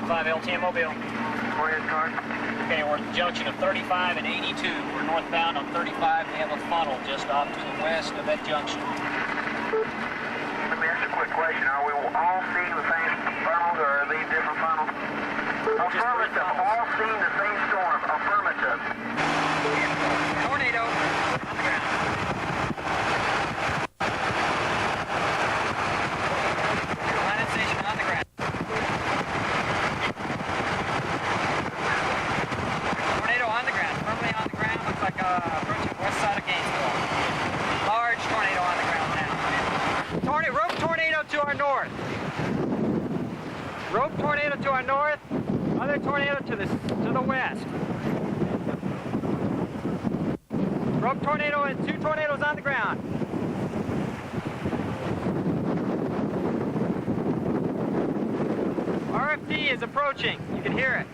5 LTM Mobile. Go ahead, car. Okay, we're at the junction of 35 and 82. We're northbound on 35. We have a funnel just off to the west of that junction. Let me ask you a quick question. Are we all seeing the same funnels, or are these different funnels? Affirmative. All seeing the same storm. Affirmative. Tornado. Planet station on the ground. Tornado on the ground. Firmly on the ground. Looks like approaching west side of Gainesville. Large tornado on the ground now. Rope tornado to our north. Rope tornado to our north. Other tornado to the west. Rope tornado and 2 tornadoes on the ground. RFD is approaching. You can hear it.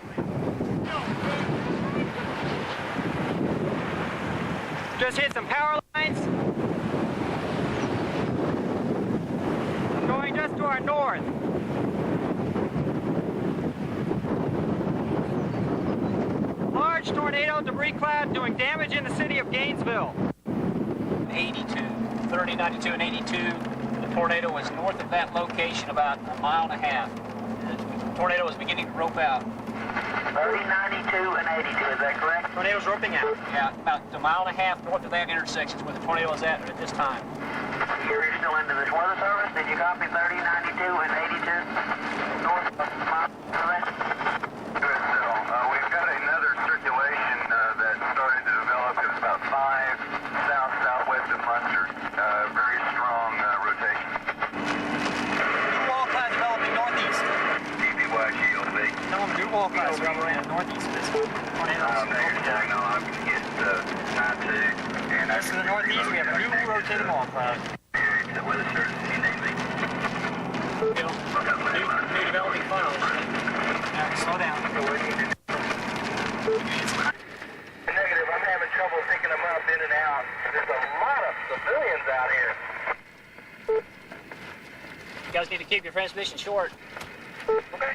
Just hit some power lines. Going just to our north. Large tornado, debris cloud doing damage in the city of Gainesville. 82, 30, 92, and 82. The tornado was north of that location about a mile and a half. The tornado was beginning to rope out. 30, 92, and 82, is that correct? Tornado's roping out. Yeah, about a mile and a half north of that intersection is where the tornado is at this time. You're still into this weather service? Did you copy 30, 92, and 82? North of mile correct? Good, Phil. We've got another circulation that started to develop. It's about 5 southwest of Munster. Very strong rotation. New wall cloud developing northeast. DBY GLB. Some of them new wall clouds developing northeast of this tornado. Negative signal. I'm going to get 92. And This is the northeast. We have a new rotating wall cloud. Weather service, you need me. New developing funnels. Slow down. Negative, I'm having trouble picking them up in and out. There's a lot of civilians out here. You guys need to keep your transmission short. Okay.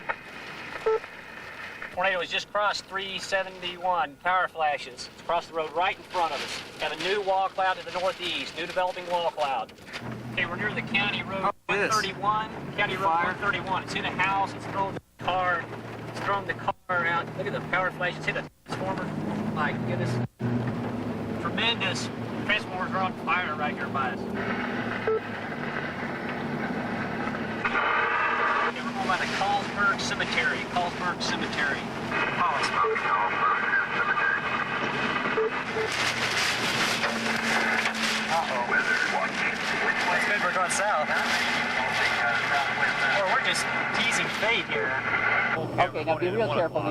Tornado has just crossed 371. Power flashes. It's across the road right in front of us. Got a new wall cloud to the northeast. New developing wall cloud. Okay, we're near the county road 131. County road 131. It's in a house. It's thrown the car. It's thrown the car out. Look at the power flash. It's hit a transformer. My goodness. Tremendous. Transformers are on fire right here by us. Okay, we're going by the Carlsberg Cemetery. Carlsberg Cemetery. Carlsberg Cemetery. Uh-oh. Weather watching. That's good, we're going south. Or we're just teasing fate here. Okay, now be real careful.